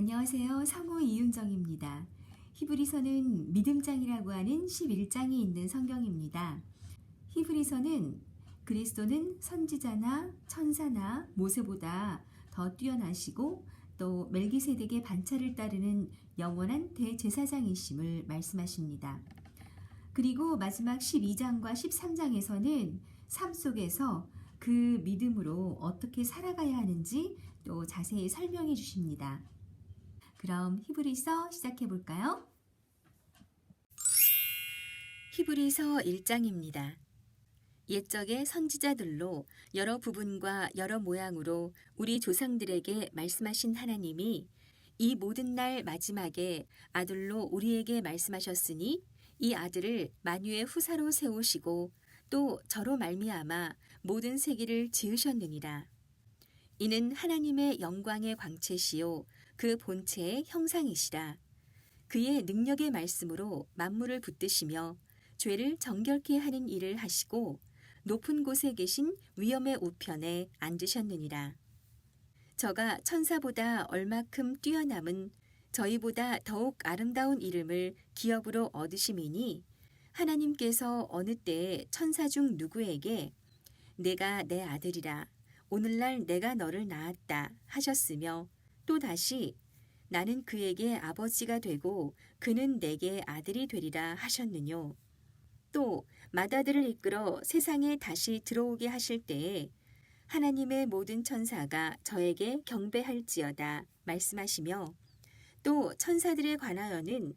안녕하세요. 사모 이윤정입니다. 히브리서는 믿음장이라고 하는 11장이 있는 성경입니다. 히브리서는 그리스도는 선지자나 천사나 모세보다 더 뛰어나시고 또 멜기세덱의 반차를 따르는 영원한 대제사장이심을 말씀하십니다. 그리고 마지막 12장과 13장에서는 삶 속에서 그 믿음으로 어떻게 살아가야 하는지 또 자세히 설명해 주십니다. 그럼 히브리서 시작해 볼까요? 히브리서 1장입니다. 옛적의 선지자들로 여러 부분과 여러 모양으로 우리 조상들에게 말씀하신 하나님이 이 모든 날 마지막에 아들로 우리에게 말씀하셨으니 이 아들을 만유의 후사로 세우시고 또 저로 말미암아 모든 세계를 지으셨느니라. 이는 하나님의 영광의 광채시요 그 본체의 형상이시라. 그의 능력의 말씀으로 만물을 붙드시며 죄를 정결케 하는 일을 하시고 높은 곳에 계신 위엄의 우편에 앉으셨느니라. 저가 천사보다 얼마큼 뛰어남은 저희보다 더욱 아름다운 이름을 기업으로 얻으심이니 하나님께서 어느 때에 천사 중 누구에게 내가 내 아들이라 오늘날 내가 너를 낳았다 하셨으며 또 다시 나는 그에게 아버지가 되고 그는 내게 아들이 되리라 하셨느뇨. 또 맏아들을 이끌어 세상에 다시 들어오게 하실 때에 하나님의 모든 천사가 저에게 경배할지어다 말씀하시며 또 천사들에 관하여는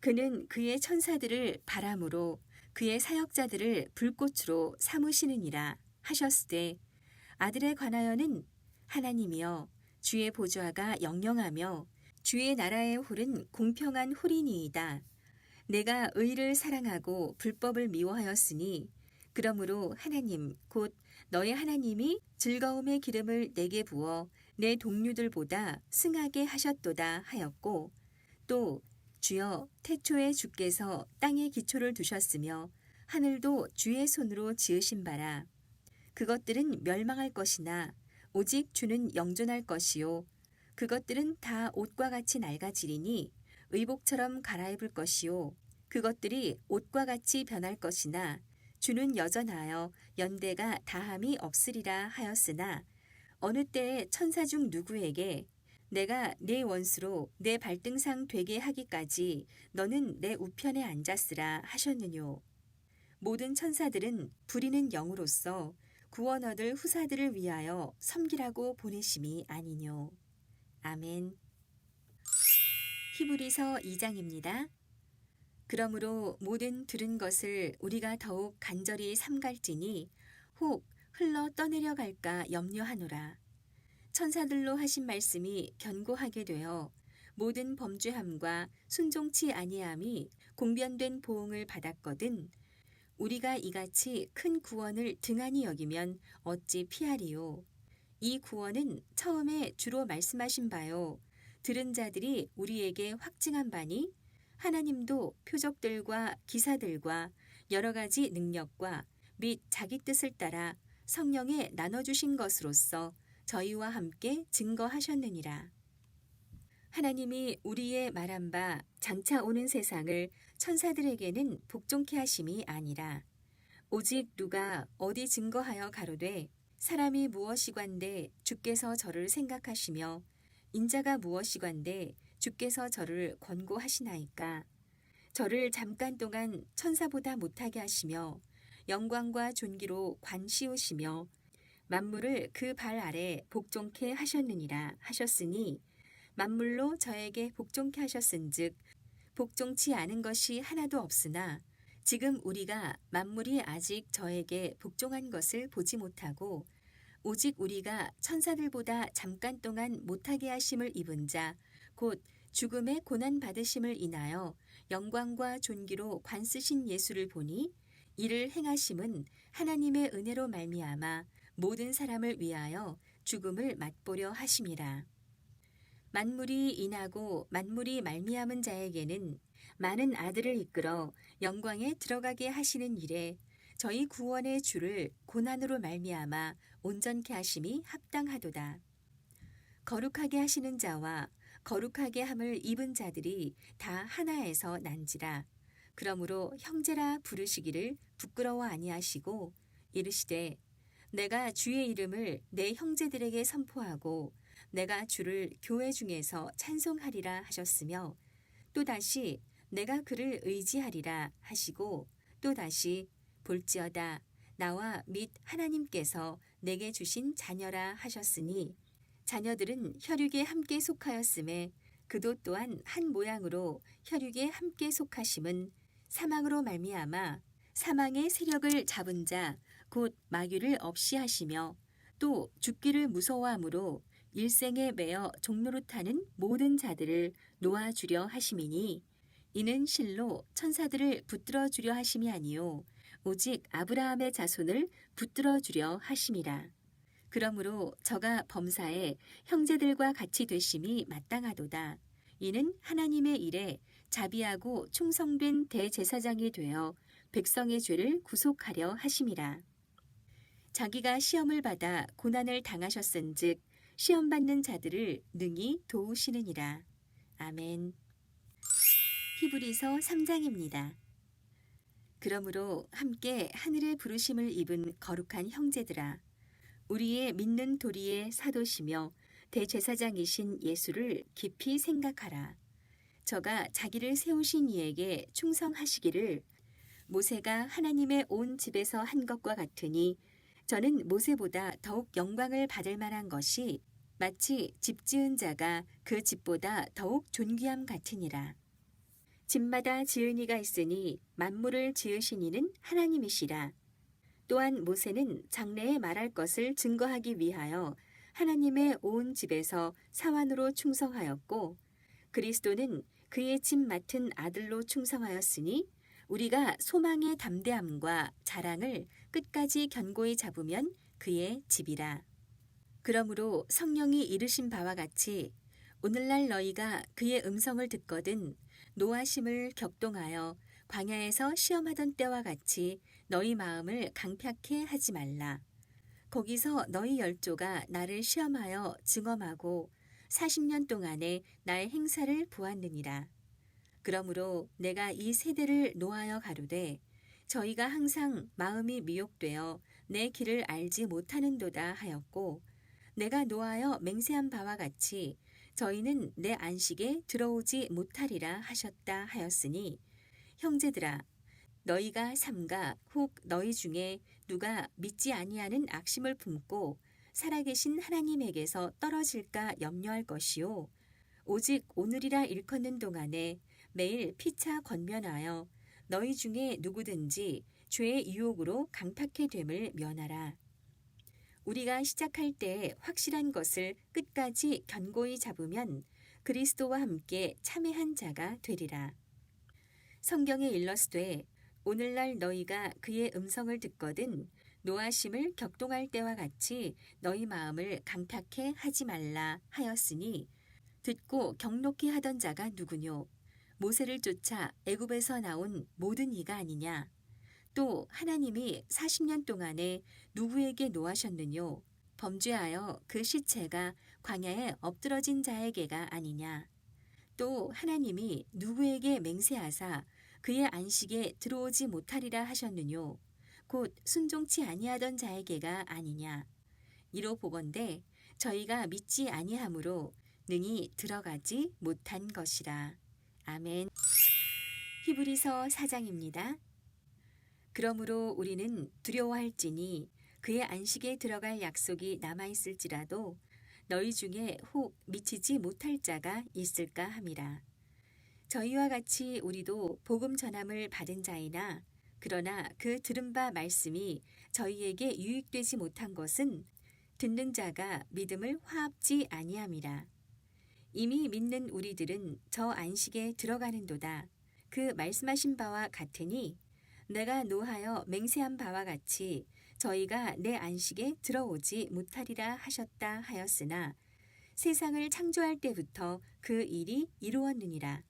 그는 그의 천사들을 바람으로 그의 사역자들을 불꽃으로 삼으시느니라 하셨으되 아들에 관하여는 하나님이여 주의 보좌가 영영하며 주의 나라의 홀은 공평한 홀이니이다. 내가 의를 사랑하고 불법을 미워하였으니 그러므로 하나님 곧 너의 하나님이 즐거움의 기름을 내게 부어 내 동류들보다 승하게 하셨도다 하였고 또 주여 태초에 주께서 땅에 기초를 두셨으며 하늘도 주의 손으로 지으신 바라. 그것들은 멸망할 것이나 오직 주는 영존할 것이요 그것들은 다 옷과 같이 낡아지리니 의복처럼 갈아입을 것이요 그것들이 옷과 같이 변할 것이나 주는 여전하여 연대가 다함이 없으리라 하였으나 어느 때에 천사 중 누구에게 내가 네 원수로 내 발등상 되게 하기까지 너는 내 우편에 앉았으라 하셨느뇨. 모든 천사들은 부리는 영으로서 구원 얻을 후사들을 위하여 섬기라고 보내심이 아니뇨. 아멘. 히브리서 2장입니다. 그러므로 모든 들은 것을 우리가 더욱 간절히 삼갈지니 혹 흘러 떠내려 갈까 염려하노라. 천사들로 하신 말씀이 견고하게 되어 모든 범죄함과 순종치 아니함이 공변된 보응을 받았거든 우리가 이같이 큰 구원을 등한히 여기면 어찌 피하리요. 이 구원은 처음에 주로 말씀하신 바요 들은 자들이 우리에게 확증한 바니 하나님도 표적들과 기사들과 여러 가지 능력과 및 자기 뜻을 따라 성령에 나눠주신 것으로서 저희와 함께 증거하셨느니라. 하나님이 우리의 말한 바 장차 오는 세상을 천사들에게는 복종케 하심이 아니라 오직 누가 어디 증거하여 가로되 사람이 무엇이관대 주께서 저를 생각하시며 인자가 무엇이관대 주께서 저를 권고하시나이까. 저를 잠깐 동안 천사보다 못하게 하시며 영광과 존귀로 관씌우시며 만물을 그 발 아래 복종케 하셨느니라 하셨으니 만물로 저에게 복종케 하셨은즉 복종치 않은 것이 하나도 없으나 지금 우리가 만물이 아직 저에게 복종한 것을 보지 못하고 오직 우리가 천사들보다 잠깐 동안 못하게 하심을 입은 자 곧 죽음의 고난 받으심을 인하여 영광과 존귀로 관쓰신 예수를 보니 이를 행하심은 하나님의 은혜로 말미암아 모든 사람을 위하여 죽음을 맛보려 하심이라. 만물이 인하고 만물이 말미암은 자에게는 많은 아들을 이끌어 영광에 들어가게 하시는 일에 저희 구원의 주를 고난으로 말미암아 온전케 하심이 합당하도다. 거룩하게 하시는 자와 거룩하게 함을 입은 자들이 다 하나에서 난지라. 그러므로 형제라 부르시기를 부끄러워 아니하시고 이르시되 내가 주의 이름을 내 형제들에게 선포하고 내가 주를 교회 중에서 찬송하리라 하셨으며 또다시 내가 그를 의지하리라 하시고 또다시 볼지어다 나와 및 하나님께서 내게 주신 자녀라 하셨으니 자녀들은 혈육에 함께 속하였음에 그도 또한 한 모양으로 혈육에 함께 속하심은 사망으로 말미암아 사망의 세력을 잡은 자 곧 마귀를 없이 하시며 또 죽기를 무서워함으로 일생에 매어 종노릇하는 모든 자들을 놓아주려 하심이니 이는 실로 천사들을 붙들어 주려 하심이 아니요 오직 아브라함의 자손을 붙들어 주려 하심이라. 그러므로 저가 범사에 형제들과 같이 되심이 마땅하도다. 이는 하나님의 일에 자비하고 충성된 대제사장이 되어 백성의 죄를 구속하려 하심이라. 자기가 시험을 받아 고난을 당하셨은즉 시험 받는 자들을 능히 도우시느니라. 아멘. 히브리서 3장입니다. 그러므로 함께 하늘의 부르심을 입은 거룩한 형제들아 우리의 믿는 도리의 사도시며 대제사장이신 예수를 깊이 생각하라. 저가 자기를 세우신 이에게 충성하시기를 모세가 하나님의 온 집에서 한 것과 같으니 저는 모세보다 더욱 영광을 받을 만한 것이 마치 집 지은 자가 그 집보다 더욱 존귀함 같으니라. 집마다 지은 이가 있으니 만물을 지으신 이는 하나님이시라. 또한 모세는 장래에 말할 것을 증거하기 위하여 하나님의 온 집에서 사환으로 충성하였고 그리스도는 그의 집 맡은 아들로 충성하였으니 우리가 소망의 담대함과 자랑을 끝까지 견고히 잡으면 그의 집이라. 그러므로 성령이 이르신 바와 같이 오늘날 너희가 그의 음성을 듣거든 노하심을 격동하여 광야에서 시험하던 때와 같이 너희 마음을 강팍해 하지 말라. 거기서 너희 열조가 나를 시험하여 증언하고 40년 동안에 나의 행사를 보았느니라. 그러므로 내가 이 세대를 노하여 가로되 저희가 항상 마음이 미혹되어 내 길을 알지 못하는도다 하였고 내가 노하여 맹세한 바와 같이 저희는 내 안식에 들어오지 못하리라 하셨다 하였으니 형제들아 너희가 삼가 혹 너희 중에 누가 믿지 아니하는 악심을 품고 살아계신 하나님에게서 떨어질까 염려할 것이요 오직 오늘이라 일컫는 동안에 매일 피차 권면하여 너희 중에 누구든지 죄의 유혹으로 강팍해 됨을 면하라. 우리가 시작할 때 확실한 것을 끝까지 견고히 잡으면 그리스도와 함께 참회한 자가 되리라. 성경에 일렀으되 오늘날 너희가 그의 음성을 듣거든 노하심을 격동할 때와 같이 너희 마음을 강팍해 하지 말라 하였으니 듣고 경록히 하던 자가 누구뇨? 모세를 쫓아 애굽에서 나온 모든 이가 아니냐? 또 하나님이 40년 동안에 누구에게 노하셨느뇨? 범죄하여 그 시체가 광야에 엎드러진 자에게가 아니냐? 또 하나님이 누구에게 맹세하사 그의 안식에 들어오지 못하리라 하셨느뇨? 곧 순종치 아니하던 자에게가 아니냐? 이로 보건대 저희가 믿지 아니하므로 능히 들어가지 못한 것이라. 아멘. 히브리서 4장입니다. 그러므로 우리는 두려워할지니 그의 안식에 들어갈 약속이 남아있을지라도 너희 중에 혹 미치지 못할 자가 있을까 함이라. 저희와 같이 우리도 복음 전함을 받은 자이나 그러나 그 들은 바 말씀이 저희에게 유익되지 못한 것은 듣는 자가 믿음을 화합지 아니함이라. 이미 믿는 우리들은 저 안식에 들어가는도다. 그 말씀하신 바와 같으니 내가 노하여 맹세한 바와 같이 저희가 내 안식에 들어오지 못하리라 하셨다 하였으나 세상을 창조할 때부터 그 일이 이루었느니라.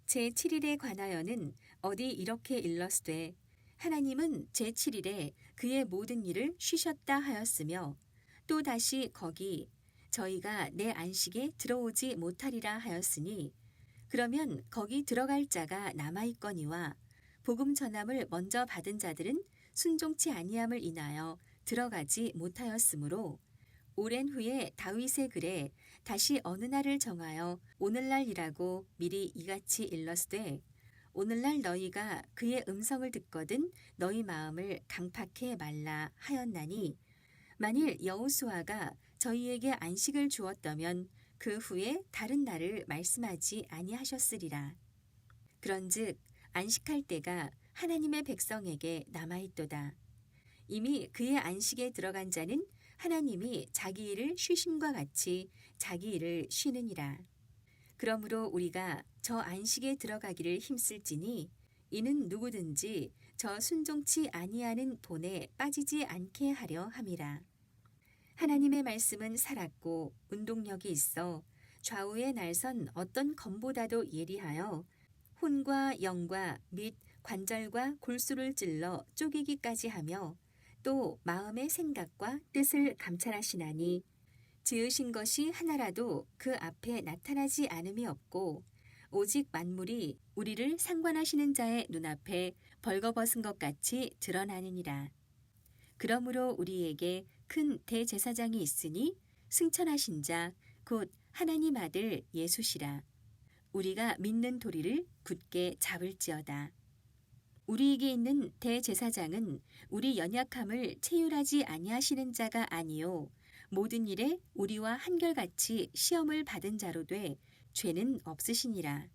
제7일에 관하여는 어디 이렇게 일렀으되 하나님은 제7일에 그의 모든 일을 쉬셨다 하였으며 또 다시 거기 저희가 내 안식에 들어오지 못하리라 하였으니 그러면 거기 들어갈 자가 남아있거니와 복음 전함을 먼저 받은 자들은 순종치 아니함을 인하여 들어가지 못하였으므로 오랜 후에 다윗의 글에 다시 어느 날을 정하여 오늘날이라고 미리 이같이 일렀으되 오늘날 너희가 그의 음성을 듣거든 너희 마음을 강팍해 말라 하였나니 만일 여호수아가 저희에게 안식을 주었다면 그 후에 다른 날을 말씀하지 아니하셨으리라. 그런즉 안식할 때가 하나님의 백성에게 남아있도다. 이미 그의 안식에 들어간 자는 하나님이 자기 일을 쉬심과 같이 자기 일을 쉬느니라. 그러므로 우리가 저 안식에 들어가기를 힘쓸지니 이는 누구든지 저 순종치 아니하는 본에 빠지지 않게 하려 함이라. 하나님의 말씀은 살았고 운동력이 있어 좌우에 날선 어떤 검보다도 예리하여 혼과 영과 및 관절과 골수를 찔러 쪼개기까지 하며 또 마음의 생각과 뜻을 감찰하시나니 지으신 것이 하나라도 그 앞에 나타나지 않음이 없고 오직 만물이 우리를 상관하시는 자의 눈앞에 벌거벗은 것 같이 드러나느니라. 그러므로 우리에게 큰 대제사장이 있으니 승천하신 자 곧 하나님 아들 예수시라. 우리가 믿는 도리를 굳게 잡을지어다. 우리에게 있는 대제사장은 우리 연약함을 체휼하지 아니하시는 자가 아니요 모든 일에 우리와 한결같이 시험을 받은 자로 돼 죄는 없으시니라.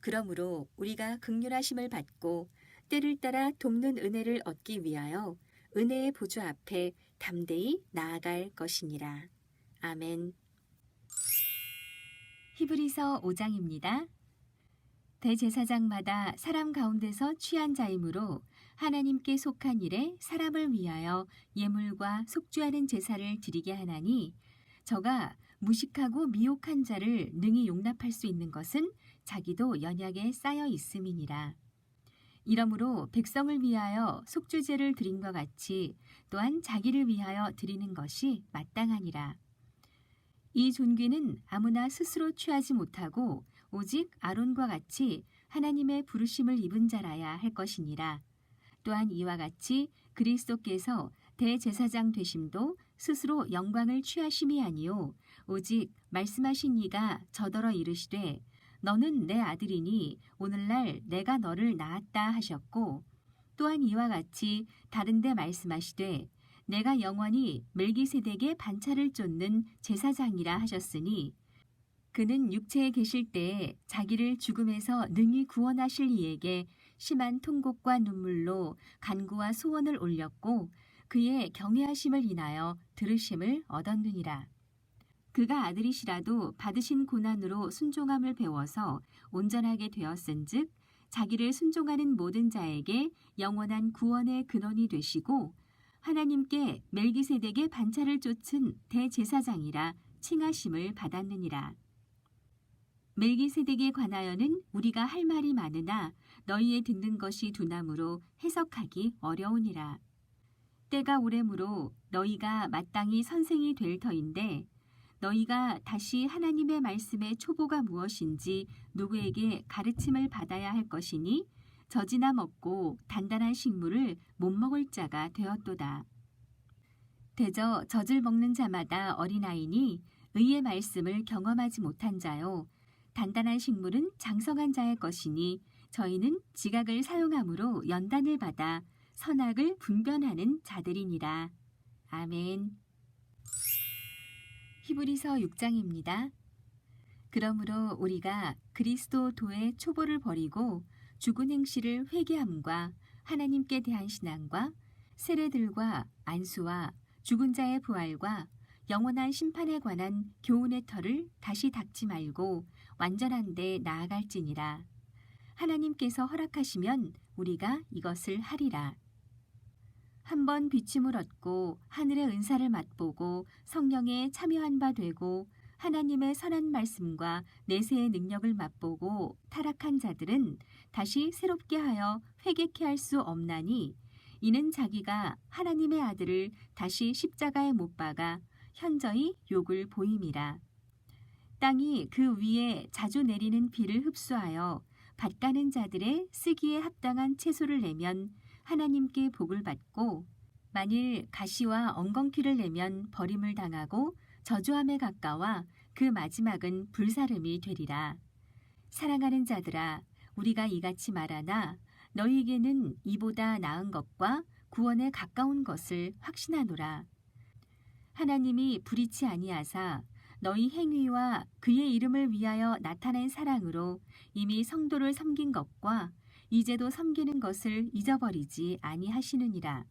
그러므로 우리가 긍휼하심을 받고 때를 따라 돕는 은혜를 얻기 위하여 은혜의 보좌 앞에 담대히 나아갈 것이니라. 아멘. 히브리서 5장입니다. 대제사장마다 사람 가운데서 취한 자이므로 하나님께 속한 일에 사람을 위하여 예물과 속죄하는 제사를 드리게 하나니 저가 무식하고 미혹한 자를 능히 용납할 수 있는 것은 자기도 연약에 쌓여 있음이니라. 이러므로 백성을 위하여 속죄제를 드린 것 같이 또한 자기를 위하여 드리는 것이 마땅하니라. 이 존귀는 아무나 스스로 취하지 못하고 오직 아론과 같이 하나님의 부르심을 입은 자라야 할 것이니라. 또한 이와 같이 그리스도께서 대제사장 되심도 스스로 영광을 취하심이 아니요 오직 말씀하신 이가 저더러 이르시되 너는 내 아들이니 오늘날 내가 너를 낳았다 하셨고 또한 이와 같이 다른 데 말씀하시되 내가 영원히 멜기세덱의 반차를 쫓는 제사장이라 하셨으니 그는 육체에 계실 때에 자기를 죽음에서 능히 구원하실 이에게 심한 통곡과 눈물로 간구와 소원을 올렸고 그의 경외하심을 인하여 들으심을 얻었느니라. 그가 아들이시라도 받으신 고난으로 순종함을 배워서 온전하게 되었은즉 자기를 순종하는 모든 자에게 영원한 구원의 근원이 되시고 하나님께 멜기세덱의 반차를 쫓은 대제사장이라 칭하심을 받았느니라. 멜기세덱에 관하여는 우리가 할 말이 많으나 너희의 듣는 것이 두나무로 해석하기 어려우니라. 때가 오래므로 너희가 마땅히 선생이 될 터인데 너희가 다시 하나님의 말씀의 초보가 무엇인지 누구에게 가르침을 받아야 할 것이니 젖이나 먹고 단단한 식물을 못 먹을 자가 되었도다. 대저 젖을 먹는 자마다 어린아이니 의의 말씀을 경험하지 못한 자요 단단한 식물은 장성한 자의 것이니 저희는 지각을 사용함으로 연단을 받아 선악을 분별하는 자들이니라. 아멘. 히브리서 6장입니다. 그러므로 우리가 그리스도 도의 초보를 버리고 죽은 행실을 회개함과 하나님께 대한 신앙과 세례들과 안수와 죽은 자의 부활과 영원한 심판에 관한 교훈의 터를 다시 닦지 말고 완전한 데 나아갈지니라. 하나님께서 허락하시면 우리가 이것을 하리라. 한번 비침을 얻고 하늘의 은사를 맛보고 성령에 참여한 바 되고 하나님의 선한 말씀과 내세의 능력을 맛보고 타락한 자들은 다시 새롭게 하여 회개케 할 수 없나니 이는 자기가 하나님의 아들을 다시 십자가에 못 박아 현저히 욕을 보임이라. 땅이 그 위에 자주 내리는 비를 흡수하여 밭가는 자들의 쓰기에 합당한 채소를 내면 하나님께 복을 받고, 만일 가시와 엉겅퀴를 내면 버림을 당하고 저주함에 가까워 그 마지막은 불사름이 되리라. 사랑하는 자들아, 우리가 이같이 말하나 너희에게는 이보다 나은 것과 구원에 가까운 것을 확신하노라. 하나님이 불의치 아니하사 너희 행위와 그의 이름을 위하여 나타낸 사랑으로 이미 성도를 섬긴 것과 이제도 섬기는 것을 잊어버리지 아니하시느니라.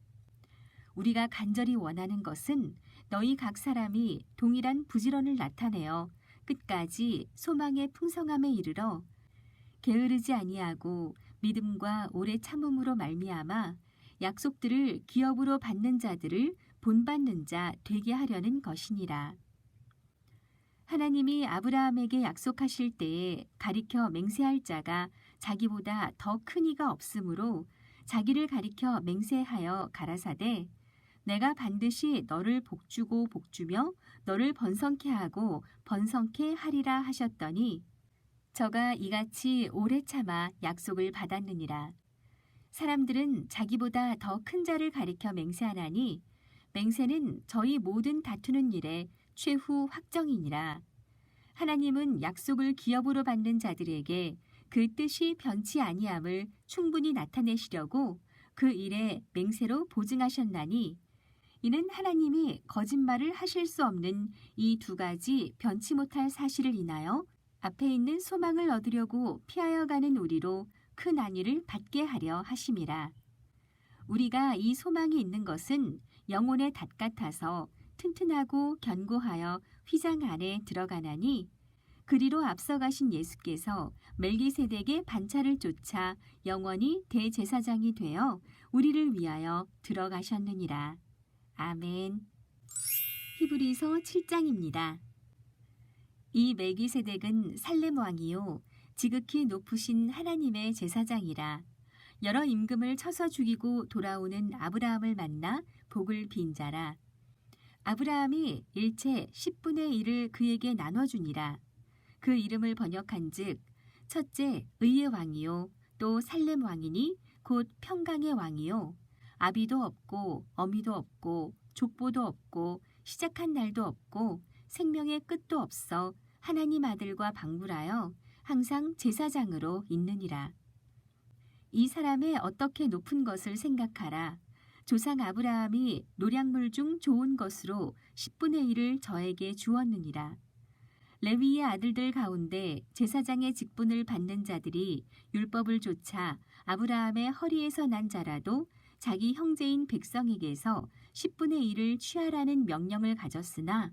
우리가 간절히 원하는 것은 너희 각 사람이 동일한 부지런을 나타내어 끝까지 소망의 풍성함에 이르러 게으르지 아니하고 믿음과 오래 참음으로 말미암아 약속들을 기업으로 받는 자들을 본받는 자 되게 하려는 것이니라. 하나님이 아브라함에게 약속하실 때에 가리켜 맹세할 자가 자기보다 더 큰 이가 없으므로 자기를 가리켜 맹세하여 가라사대 내가 반드시 너를 복주고 복주며 너를 번성케 하고 번성케 하리라 하셨더니 저가 이같이 오래 참아 약속을 받았느니라. 사람들은 자기보다 더 큰 자를 가리켜 맹세하나니 맹세는 저희 모든 다투는 일에 최후 확정이니라. 하나님은 약속을 기업으로 받는 자들에게 그 뜻이 변치 아니함을 충분히 나타내시려고 그 일에 맹세로 보증하셨나니 이는 하나님이 거짓말을 하실 수 없는 이 두 가지 변치 못할 사실을 인하여 앞에 있는 소망을 얻으려고 피하여 가는 우리로 큰 안위를 받게 하려 하심이라. 우리가 이 소망이 있는 것은 영혼의 닷 같아서 튼튼하고 견고하여 휘장 안에 들어가나니 그리로 앞서가신 예수께서 멜기세덱의 반차를 쫓아 영원히 대제사장이 되어 우리를 위하여 들어가셨느니라. 아멘. 히브리서 7장입니다. 이 멜기세덱은 살렘 왕이요 지극히 높으신 하나님의 제사장이라. 여러 임금을 쳐서 죽이고 돌아오는 아브라함을 만나 복을 빈 자라. 아브라함이 일체 10분의 1을 그에게 나눠주니라. 그 이름을 번역한즉 첫째 의의 왕이요 또 살렘 왕이니 곧 평강의 왕이요 아비도 없고 어미도 없고 족보도 없고 시작한 날도 없고 생명의 끝도 없어 하나님 아들과 방불하여 항상 제사장으로 있느니라. 이 사람의 어떻게 높은 것을 생각하라. 조상 아브라함이 노량물 중 좋은 것으로 10분의 1을 저에게 주었느니라. 레위의 아들들 가운데 제사장의 직분을 받는 자들이 율법을 좇아 아브라함의 허리에서 난 자라도 자기 형제인 백성에게서 10분의 1을 취하라는 명령을 가졌으나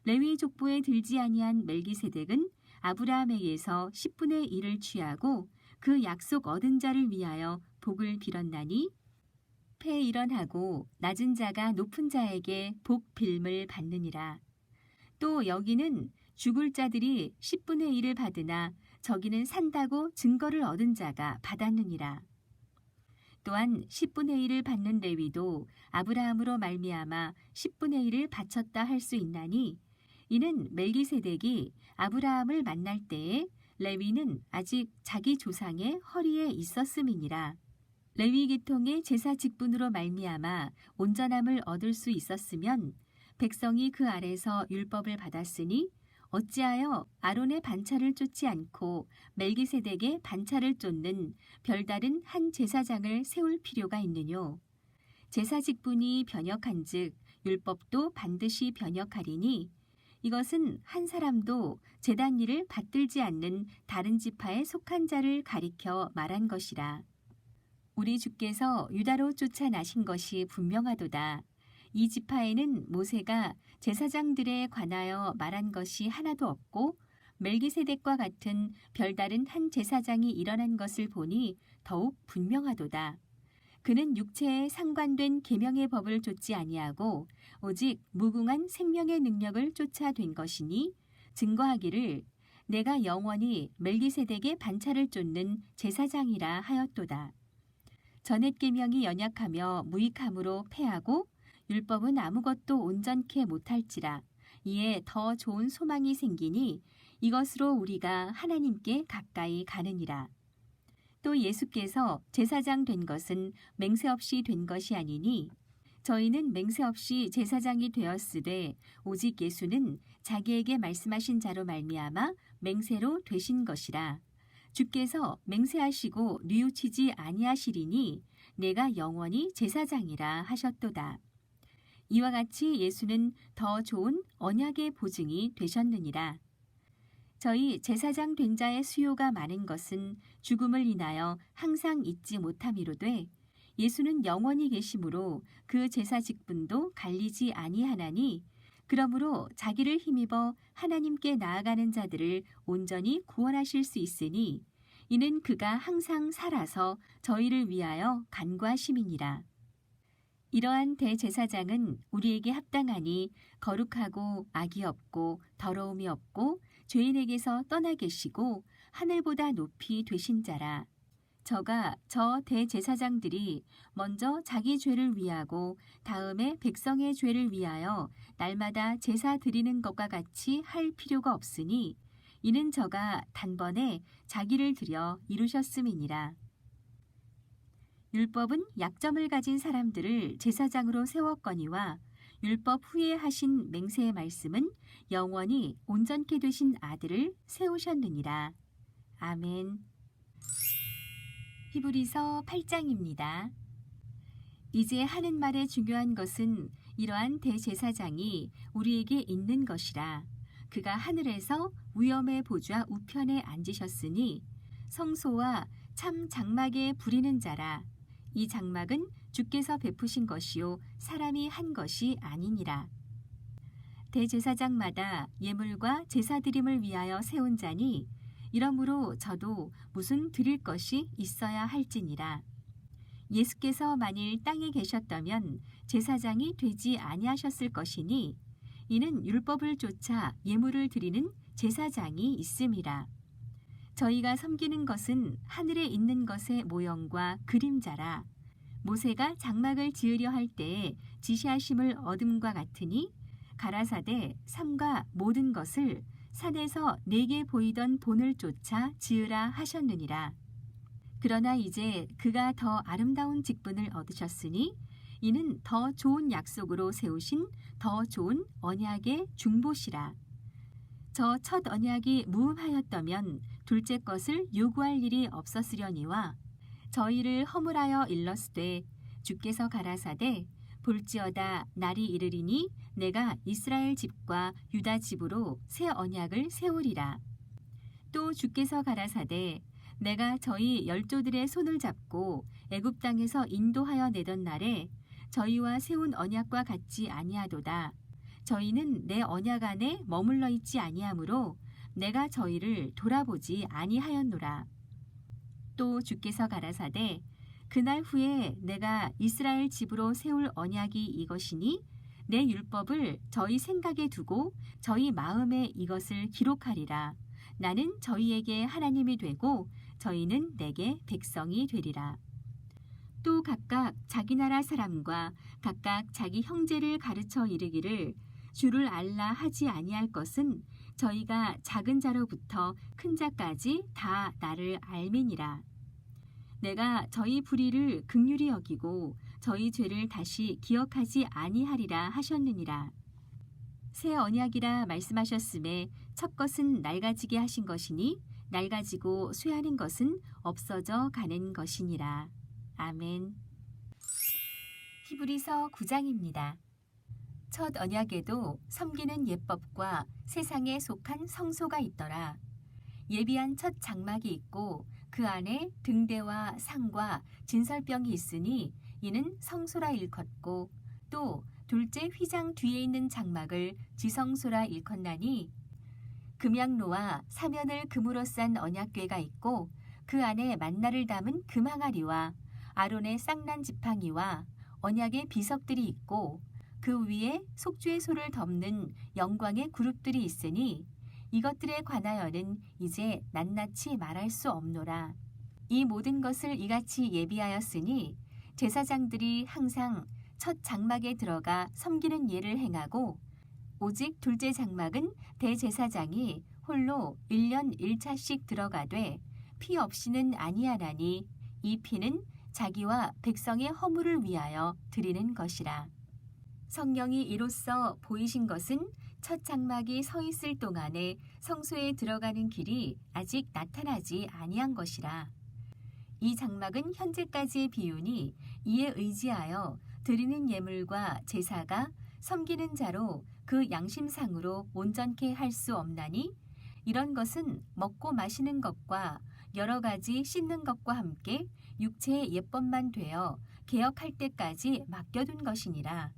레위 족보에 들지 아니한 멜기세덱은 아브라함에게서 10분의 1을 취하고 그 약속 얻은 자를 위하여 복을 빌었나니 패일언하고 낮은 자가 높은 자에게 복 빌물 받느니라. 또 여기는 죽을 자들이 10분의 1을 받으나 저기는 산다고 증거를 얻은 자가 받았느니라. 또한 10분의 1을 받는 레위도 아브라함으로 말미암아 10분의 1을 바쳤다 할 수 있나니 이는 멜기세덱이 아브라함을 만날 때에 레위는 아직 자기 조상의 허리에 있었음이니라. 레위 계통의 제사 직분으로 말미암아 온전함을 얻을 수 있었으면 백성이 그 아래서 율법을 받았으니 어찌하여 아론의 반차를 쫓지 않고 멜기세덱의 반차를 쫓는 별다른 한 제사장을 세울 필요가 있느뇨. 제사 직분이 변역한즉 율법도 반드시 변역하리니 이것은 한 사람도 제단 일을 받들지 않는 다른 지파에 속한 자를 가리켜 말한 것이라. 우리 주께서 유다로 쫓아나신 것이 분명하도다. 이 지파에는 모세가 제사장들에 관하여 말한 것이 하나도 없고 멜기세덱과 같은 별다른 한 제사장이 일어난 것을 보니 더욱 분명하도다. 그는 육체에 상관된 계명의 법을 좇지 아니하고 오직 무궁한 생명의 능력을 쫓아 된 것이니 증거하기를 내가 영원히 멜기세덱의 반차를 쫓는 제사장이라 하였도다. 전옛 계명이 연약하며 무익함으로 패하고 율법은 아무것도 온전케 못할지라 이에 더 좋은 소망이 생기니 이것으로 우리가 하나님께 가까이 가느니라. 또 예수께서 제사장 된 것은 맹세 없이 된 것이 아니니 저희는 맹세 없이 제사장이 되었으되 오직 예수는 자기에게 말씀하신 자로 말미암아 맹세로 되신 것이라. 주께서 맹세하시고 뉘우치지 아니하시리니 내가 영원히 제사장이라 하셨도다. 이와 같이 예수는 더 좋은 언약의 보증이 되셨느니라. 저희 제사장 된 자의 수요가 많은 것은 죽음을 인하여 항상 잊지 못함이로되 예수는 영원히 계심으로 그 제사 직분도 갈리지 아니하나니 그러므로 자기를 힘입어 하나님께 나아가는 자들을 온전히 구원하실 수 있으니 이는 그가 항상 살아서 저희를 위하여 간구하심이니라. 이러한 대제사장은 우리에게 합당하니 거룩하고 악이 없고 더러움이 없고 죄인에게서 떠나 계시고 하늘보다 높이 되신 자라. 저가 저 대제사장들이 먼저 자기 죄를 위하고 다음에 백성의 죄를 위하여 날마다 제사 드리는 것과 같이 할 필요가 없으니 이는 저가 단번에 자기를 드려 이루셨음이니라. 율법은 약점을 가진 사람들을 제사장으로 세웠거니와 율법 후에 하신 맹세의 말씀은 영원히 온전케 되신 아들을 세우셨느니라. 아멘. 히브리서 8장입니다. 이제 하는 말의 중요한 것은 이러한 대제사장이 우리에게 있는 것이라. 그가 하늘에서 위엄의 보좌 우편에 앉으셨으니 성소와 참 장막에 부리는 자라. 이 장막은 주께서 베푸신 것이요 사람이 한 것이 아니니라. 대제사장마다 예물과 제사드림을 위하여 세운 자니 이러므로 저도 무슨 드릴 것이 있어야 할지니라. 예수께서 만일 땅에 계셨다면 제사장이 되지 아니하셨을 것이니 이는 율법을 쫓아 예물을 드리는 제사장이 있음이라. 저희가 섬기는 것은 하늘에 있는 것의 모형과 그림자라. 모세가 장막을 지으려 할 때에 지시하심을 얻음과 같으니 가라사대 삼가 모든 것을 산에서 내게 보이던 본을 쫓아 지으라 하셨느니라. 그러나 이제 그가 더 아름다운 직분을 얻으셨으니 이는 더 좋은 약속으로 세우신 더 좋은 언약의 중보시라. 저 첫 언약이 무음하였다면 둘째 것을 요구할 일이 없었으려니와 저희를 허물하여 일렀으되 주께서 가라사대 볼지어다 날이 이르리니 내가 이스라엘 집과 유다 집으로 새 언약을 세우리라. 또 주께서 가라사대 내가 저희 열조들의 손을 잡고 애굽 땅에서 인도하여 내던 날에 저희와 세운 언약과 같지 아니하도다. 저희는 내 언약 안에 머물러 있지 아니하므로 내가 저희를 돌아보지 아니하였노라. 또 주께서 가라사대 그날 후에 내가 이스라엘 집으로 세울 언약이 이것이니 내 율법을 저희 생각에 두고 저희 마음에 이것을 기록하리라. 나는 저희에게 하나님이 되고 저희는 내게 백성이 되리라. 또 각각 자기 나라 사람과 각각 자기 형제를 가르쳐 이르기를 주를 알라 하지 아니할 것은 저희가 작은 자로부터 큰 자까지 다 나를 알미니라. 내가 저희 불의를 긍휼히 여기고 저희 죄를 다시 기억하지 아니하리라 하셨느니라. 새 언약이라 말씀하셨음에 첫 것은 낡아지게 하신 것이니 낡아지고 쇠하는 것은 없어져 가는 것이니라. 아멘. 히브리서 9장입니다. 첫 언약에도 섬기는 예법과 세상에 속한 성소가 있더라. 예비한 첫 장막이 있고 그 안에 등대와 상과 진설병이 있으니 이는 성소라 일컫고 또 둘째 휘장 뒤에 있는 장막을 지성소라 일컫나니 금양로와 사면을 금으로 싼 언약궤가 있고 그 안에 만나를 담은 금항아리와 아론의 쌍난 지팡이와 언약의 비석들이 있고 그 위에 속죄의 소를 덮는 영광의 그룹들이 있으니 이것들에 관하여는 이제 낱낱이 말할 수 없노라. 이 모든 것을 이같이 예비하였으니 제사장들이 항상 첫 장막에 들어가 섬기는 예를 행하고 오직 둘째 장막은 대제사장이 홀로 1년 1차씩 들어가되 피 없이는 아니하나니 이 피는 자기와 백성의 허물을 위하여 드리는 것이라. 성령이 이로써 보이신 것은 첫 장막이 서 있을 동안에 성소에 들어가는 길이 아직 나타나지 아니한 것이라. 이 장막은 현재까지의 비유니 이에 의지하여 드리는 예물과 제사가 섬기는 자로 그 양심상으로 온전케 할 수 없나니 이런 것은 먹고 마시는 것과 여러 가지 씻는 것과 함께 육체의 예법만 되어 개혁할 때까지 맡겨둔 것이니라.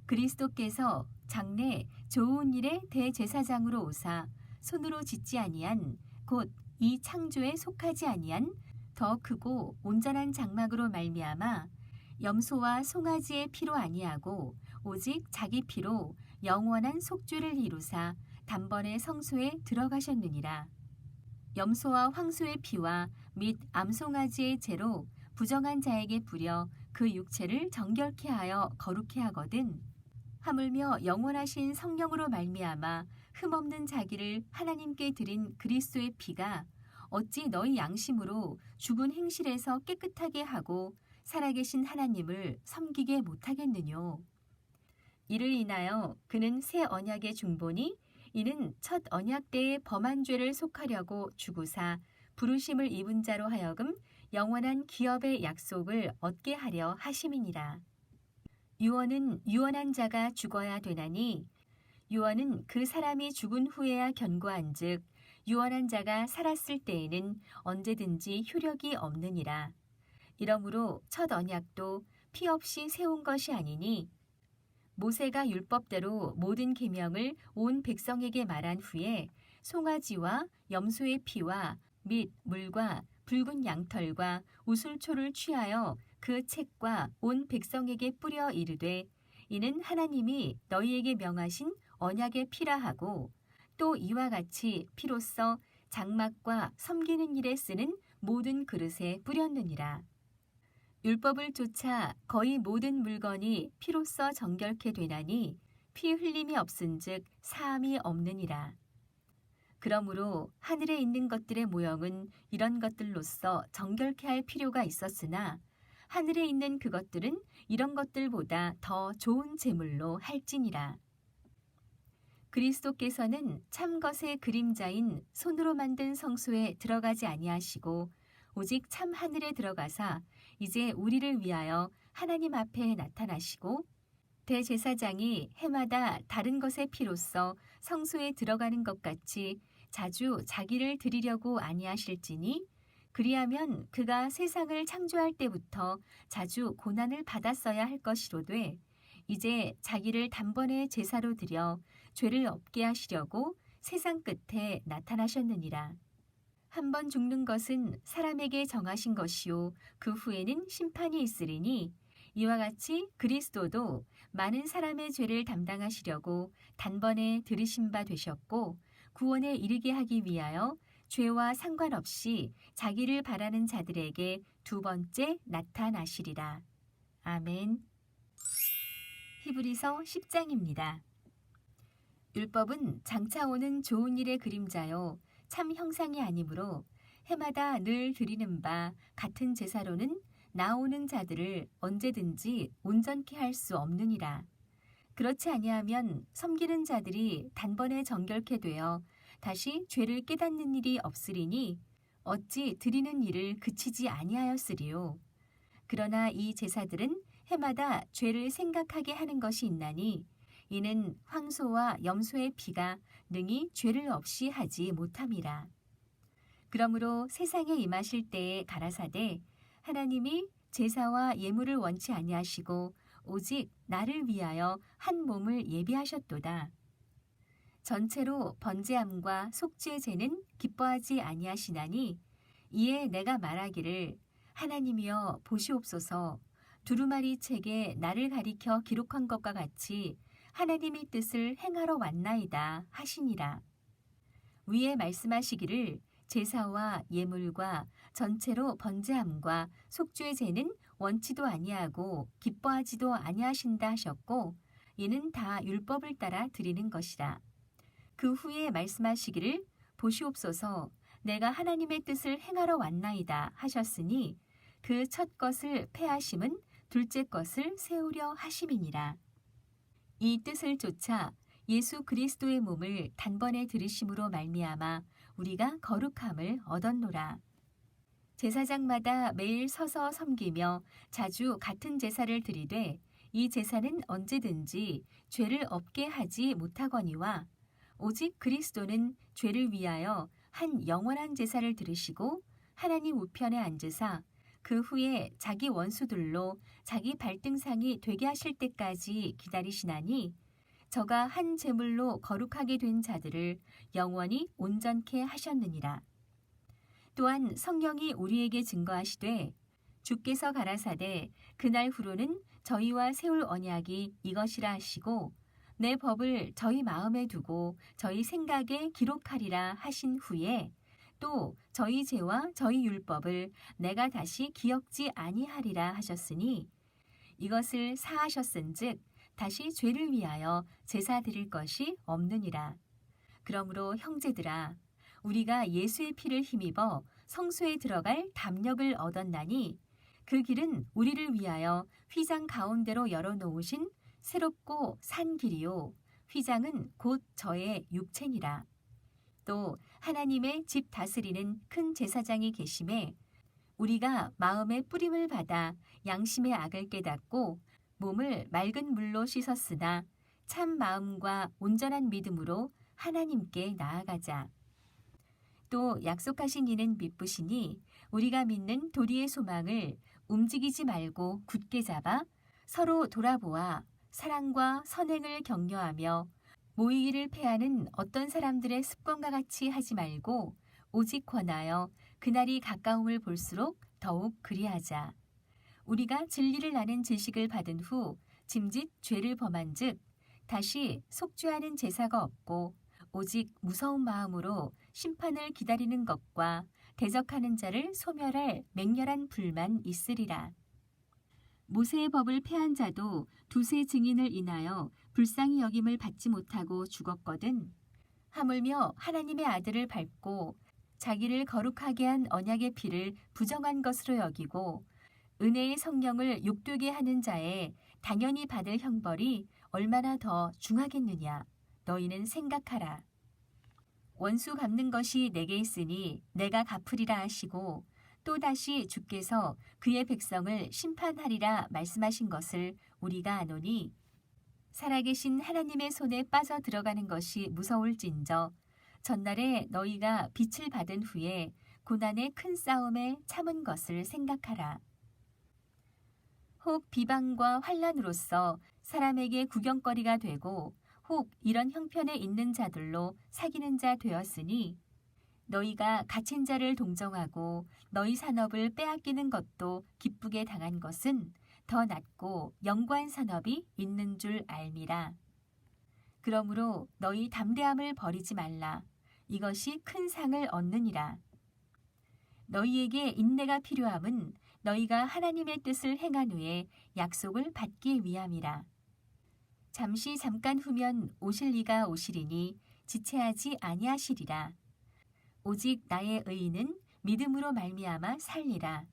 그리스도께서 장래 좋은 일의 대제사장으로 오사 손으로 짓지 아니한 곧 이 창조에 속하지 아니한 더 크고 온전한 장막으로 말미암아 염소와 송아지의 피로 아니하고 오직 자기 피로 영원한 속죄를 이루사 단번에 성소에 들어가셨느니라. 염소와 황소의 피와 및 암송아지의 죄로 부정한 자에게 뿌려 그 육체를 정결케 하여 거룩케 하거든 하물며 영원하신 성령으로 말미암아 흠없는 자기를 하나님께 드린 그리스도의 피가 어찌 너희 양심으로 죽은 행실에서 깨끗하게 하고 살아계신 하나님을 섬기게 못하겠느뇨. 이를 인하여 그는 새 언약의 중보니 이는 첫 언약 때의 범한 죄를 속하려고 죽으사 부르심을 입은 자로 하여금 영원한 기업의 약속을 얻게 하려 하심이니라. 유언은 유언한 자가 죽어야 되나니 유언은 그 사람이 죽은 후에야 견고한즉 유언한 자가 살았을 때에는 언제든지 효력이 없느니라. 이러므로 첫 언약도 피 없이 세운 것이 아니니 모세가 율법대로 모든 계명을 온 백성에게 말한 후에 송아지와 염소의 피와 및 물과 붉은 양털과 우슬초를 취하여 그 책과 온 백성에게 뿌려 이르되 이는 하나님이 너희에게 명하신 언약의 피라 하고 또 이와 같이 피로써 장막과 섬기는 일에 쓰는 모든 그릇에 뿌렸느니라. 율법을 쫓아 거의 모든 물건이 피로써 정결케 되나니 피 흘림이 없은즉 사함이 없느니라. 그러므로 하늘에 있는 것들의 모형은 이런 것들로서 정결케 할 필요가 있었으나 하늘에 있는 그것들은 이런 것들보다 더 좋은 제물로 할지니라. 그리스도께서는 참 것의 그림자인 손으로 만든 성소에 들어가지 아니하시고 오직 참 하늘에 들어가사 이제 우리를 위하여 하나님 앞에 나타나시고 대제사장이 해마다 다른 것의 피로써 성소에 들어가는 것 같이 자주 자기를 드리려고 아니하실지니 그리하면 그가 세상을 창조할 때부터 자주 고난을 받았어야 할 것이로되 이제 자기를 단번에 제사로 드려 죄를 없게 하시려고 세상 끝에 나타나셨느니라. 한 번 죽는 것은 사람에게 정하신 것이요 그 후에는 심판이 있으리니 이와 같이 그리스도도 많은 사람의 죄를 담당하시려고 단번에 들으신 바 되셨고 구원에 이르게 하기 위하여 죄와 상관없이 자기를 바라는 자들에게 두 번째 나타나시리라. 아멘. 히브리서 10장입니다. 율법은 장차 오는 좋은 일의 그림자요 참 형상이 아니므로 해마다 늘 드리는 바 같은 제사로는 나오는 자들을 언제든지 온전케 할 수 없느니라. 그렇지 아니하면 섬기는 자들이 단번에 정결케 되어 다시 죄를 깨닫는 일이 없으리니 어찌 드리는 일을 그치지 아니하였으리요. 그러나 이 제사들은 해마다 죄를 생각하게 하는 것이 있나니 이는 황소와 염소의 피가 능히 죄를 없이 하지 못함이라. 그러므로 세상에 임하실 때에 가라사대 하나님이 제사와 예물을 원치 아니하시고 오직 나를 위하여 한 몸을 예비하셨도다. 전체로 번제함과 속죄의 제는 기뻐하지 아니하시나니 이에 내가 말하기를 하나님이여 보시옵소서 두루마리 책에 나를 가리켜 기록한 것과 같이 하나님의 뜻을 행하러 왔나이다 하시니라. 위에 말씀하시기를 제사와 예물과 전체로 번제함과 속죄의 제는 원치도 아니하고 기뻐하지도 아니하신다 하셨고 이는 다 율법을 따라 드리는 것이라. 그 후에 말씀하시기를 보시옵소서 내가 하나님의 뜻을 행하러 왔나이다 하셨으니 그 첫 것을 패하심은 둘째 것을 세우려 하심이니라. 이 뜻을 쫓아 예수 그리스도의 몸을 단번에 들이심으로 말미암아 우리가 거룩함을 얻었노라. 제사장마다 매일 서서 섬기며 자주 같은 제사를 드리되 이 제사는 언제든지 죄를 없게 하지 못하거니와 오직 그리스도는 죄를 위하여 한 영원한 제사를 들으시고 하나님 우편에 앉으사 그 후에 자기 원수들로 자기 발등상이 되게 하실 때까지 기다리시나니 저가 한 제물로 거룩하게 된 자들을 영원히 온전케 하셨느니라. 또한 성령이 우리에게 증거하시되 주께서 가라사대 그날 후로는 저희와 세울 언약이 이것이라 하시고 내 법을 저희 마음에 두고 저희 생각에 기록하리라 하신 후에 또 저희 죄와 저희 율법을 내가 다시 기억지 아니하리라 하셨으니 이것을 사하셨은즉 다시 죄를 위하여 제사 드릴 것이 없느니라. 그러므로 형제들아 우리가 예수의 피를 힘입어 성소에 들어갈 담력을 얻었나니 그 길은 우리를 위하여 휘장 가운데로 열어놓으신 새롭고 산 길이요 휘장은 곧 저의 육체니라. 또 하나님의 집 다스리는 큰 제사장이 계심에 우리가 마음의 뿌림을 받아 양심의 악을 깨닫고 몸을 맑은 물로 씻었으나 참 마음과 온전한 믿음으로 하나님께 나아가자. 또 약속하신 이는 미쁘시니 우리가 믿는 도리의 소망을 움직이지 말고 굳게 잡아 서로 돌아보아 사랑과 선행을 격려하며 모이기를 패하는 어떤 사람들의 습관과 같이 하지 말고 오직 권하여 그날이 가까움을 볼수록 더욱 그리하자. 우리가 진리를 아는 지식을 받은 후 짐짓 죄를 범한즉 다시 속죄하는 제사가 없고 오직 무서운 마음으로 심판을 기다리는 것과 대적하는 자를 소멸할 맹렬한 불만 있으리라. 모세의 법을 폐한 자도 두세 증인을 인하여 불쌍히 여김을 받지 못하고 죽었거든. 하물며 하나님의 아들을 밟고 자기를 거룩하게 한 언약의 피를 부정한 것으로 여기고 은혜의 성령을 욕되게 하는 자의 당연히 받을 형벌이 얼마나 더 중하겠느냐. 너희는 생각하라. 원수 갚는 것이 내게 있으니 내가 갚으리라 하시고 또다시 주께서 그의 백성을 심판하리라 말씀하신 것을 우리가 아노니 살아계신 하나님의 손에 빠져 들어가는 것이 무서울진저 전날에 너희가 빛을 받은 후에 고난의 큰 싸움에 참은 것을 생각하라. 혹 비방과 환난으로서 사람에게 구경거리가 되고 혹 이런 형편에 있는 자들로 사귀는 자 되었으니 너희가 갇힌 자를 동정하고 너희 산업을 빼앗기는 것도 기쁘게 당한 것은 더 낫고 영구한 산업이 있는 줄 알미라. 그러므로 너희 담대함을 버리지 말라. 이것이 큰 상을 얻느니라. 너희에게 인내가 필요함은 너희가 하나님의 뜻을 행한 후에 약속을 받기 위함이라. 잠깐 후면 오실 이가 오시리니 지체하지 아니하시리라. 오직 나의 의인은 믿음으로 말미암아 살리라.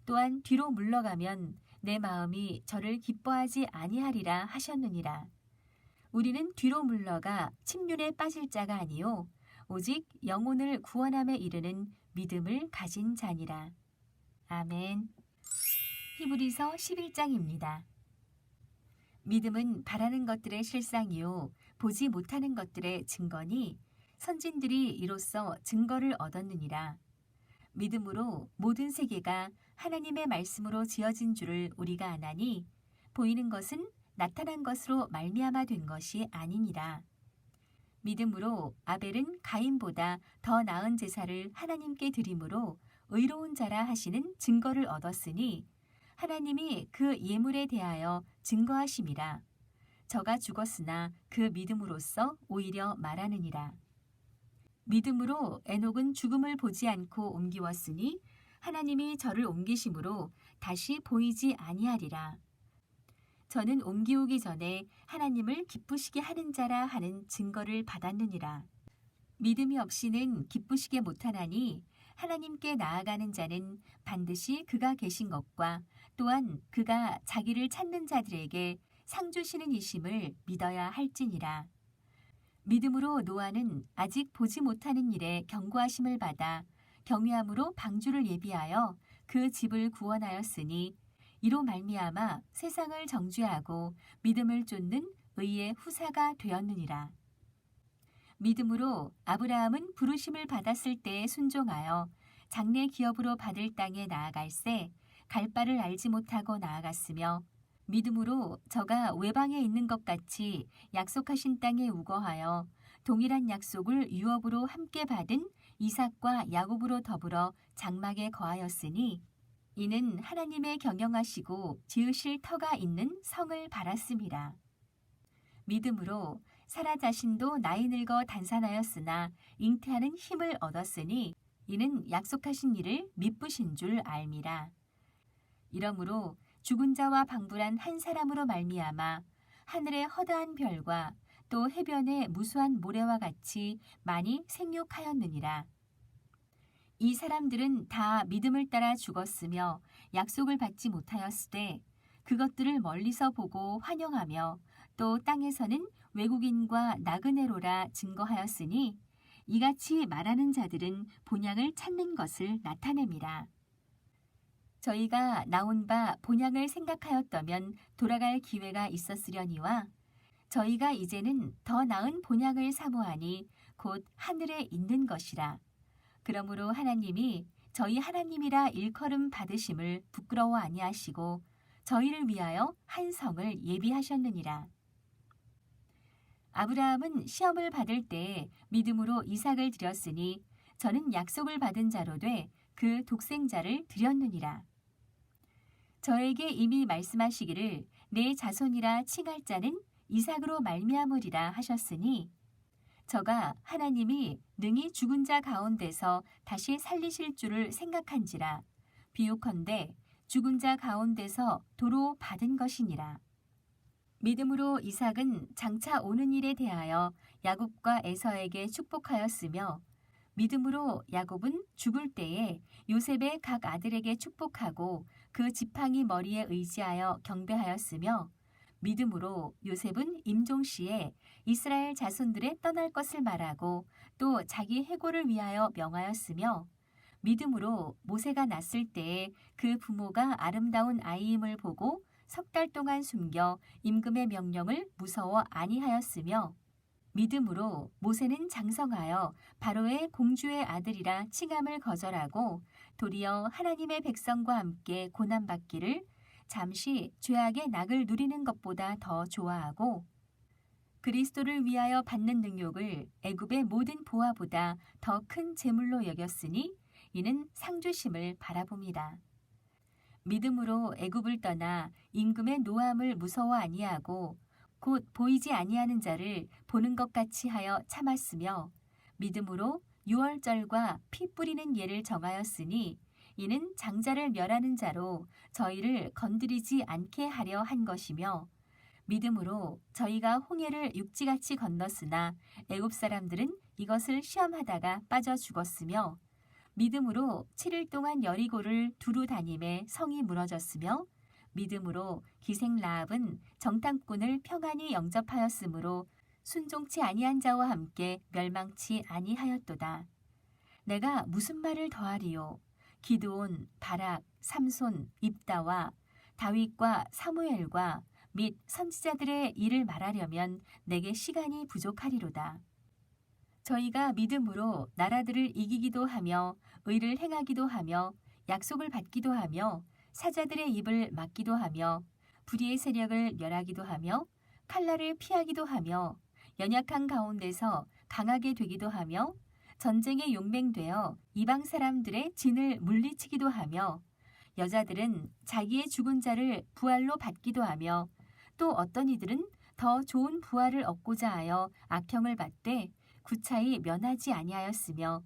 또한 뒤로 물러가면 내 마음이 저를 기뻐하지 아니하리라 하셨느니라. 우리는 뒤로 물러가 침륜에 빠질 자가 아니요 오직 영혼을 구원함에 이르는 믿음을 가진 자니라. 아멘. 히브리서 11장입니다. 믿음은 바라는 것들의 실상이요 보지 못하는 것들의 증거니 선진들이 이로써 증거를 얻었느니라. 믿음으로 모든 세계가 하나님의 말씀으로 지어진 줄을 우리가 아나니 보이는 것은 나타난 것으로 말미암아 된 것이 아니니라. 믿음으로 아벨은 가인보다 더 나은 제사를 하나님께 드림으로 의로운 자라 하시는 증거를 얻었으니 하나님이 그 예물에 대하여 증거하심이라. 저가 죽었으나 그 믿음으로써 오히려 말하느니라. 믿음으로 에녹은 죽음을 보지 않고 옮기웠으니 하나님이 저를 옮기심으로 다시 보이지 아니하리라. 저는 옮기오기 전에 하나님을 기쁘시게 하는 자라 하는 증거를 받았느니라. 믿음이 없이는 기쁘시게 못하나니 하나님께 나아가는 자는 반드시 그가 계신 것과 또한 그가 자기를 찾는 자들에게 상 주시는 이심을 믿어야 할지니라. 믿음으로 노아는 아직 보지 못하는 일에 경고하심을 받아 경외함으로 방주를 예비하여 그 집을 구원하였으니 이로 말미암아 세상을 정죄하고 믿음을 쫓는 의의 후사가 되었느니라. 믿음으로 아브라함은 부르심을 받았을 때에 순종하여 장래 기업으로 받을 땅에 나아갈새 갈 바를 알지 못하고 나아갔으며 믿음으로 저가 외방에 있는 것 같이 약속하신 땅에 우거하여 동일한 약속을 유업으로 함께 받은 이삭과 야곱으로 더불어 장막에 거하였으니 이는 하나님의 경영하시고 지으실 터가 있는 성을 바랐음이라. 믿음으로 사라 자신도 나이 늙어 단산하였으나 잉태하는 힘을 얻었으니 이는 약속하신 일을 미쁘신 줄 알미라. 이러므로 죽은 자와 방불한 한 사람으로 말미암아 하늘의 허다한 별과 또 해변의 무수한 모래와 같이 많이 생육하였느니라. 이 사람들은 다 믿음을 따라 죽었으며 약속을 받지 못하였으되 그것들을 멀리서 보고 환영하며 또 땅에서는 외국인과 나그네로라 증거하였으니 이같이 말하는 자들은 본향을 찾는 것을 나타냅니다. 저희가 나온 바 본향을 생각하였다면 돌아갈 기회가 있었으려니와 저희가 이제는 더 나은 본향을 사모하니 곧 하늘에 있는 것이라. 그러므로 하나님이 저희 하나님이라 일컬음 받으심을 부끄러워 아니하시고 저희를 위하여 한 성을 예비하셨느니라. 아브라함은 시험을 받을 때 믿음으로 이삭을 드렸으니 저는 약속을 받은 자로 돼 그 독생자를 드렸느니라. 저에게 이미 말씀하시기를 내 자손이라 칭할 자는 이삭으로 말미암으리라 하셨으니 저가 하나님이 능히 죽은 자 가운데서 다시 살리실 줄을 생각한지라 비유컨대 죽은 자 가운데서 도로 받은 것이니라. 믿음으로 이삭은 장차 오는 일에 대하여 야곱과 에서에게 축복하였으며 믿음으로 야곱은 죽을 때에 요셉의 각 아들에게 축복하고 그 지팡이 머리에 의지하여 경배하였으며 믿음으로 요셉은 임종시에 이스라엘 자손들의 떠날 것을 말하고 또 자기 해고를 위하여 명하였으며 믿음으로 모세가 났을 때에 그 부모가 아름다운 아이임을 보고 석 달 동안 숨겨 임금의 명령을 무서워 아니하였으며 믿음으로 모세는 장성하여 바로의 공주의 아들이라 칭함을 거절하고 도리어 하나님의 백성과 함께 고난받기를 잠시 죄악의 낙을 누리는 것보다 더 좋아하고 그리스도를 위하여 받는 능욕을 애굽의 모든 보화보다 더 큰 재물로 여겼으니 이는 상주심을 바라봅니다. 믿음으로 애굽을 떠나 임금의 노함을 무서워 아니하고 곧 보이지 아니하는 자를 보는 것 같이 하여 참았으며 믿음으로 유월절과 피 뿌리는 예를 정하였으니 이는 장자를 멸하는 자로 저희를 건드리지 않게 하려 한 것이며 믿음으로 저희가 홍해를 육지같이 건넜으나 애굽 사람들은 이것을 시험하다가 빠져 죽었으며 믿음으로 7일 동안 여리고를 두루 다님에 성이 무너졌으며 믿음으로 기생 라합은 정탐꾼을 평안히 영접하였으므로 순종치 아니한 자와 함께 멸망치 아니하였도다. 내가 무슨 말을 더하리요? 기드온, 바락, 삼손, 입다와 다윗과 사무엘과 및 선지자들의 일을 말하려면 내게 시간이 부족하리로다. 저희가 믿음으로 나라들을 이기기도 하며 의를 행하기도 하며 약속을 받기도 하며 사자들의 입을 막기도 하며 불의의 세력을 멸하기도 하며 칼날을 피하기도 하며 연약한 가운데서 강하게 되기도 하며 전쟁에 용맹되어 이방 사람들의 진을 물리치기도 하며 여자들은 자기의 죽은 자를 부활로 받기도 하며 또 어떤 이들은 더 좋은 부활을 얻고자 하여 악형을 받되 구차히 면하지 아니하였으며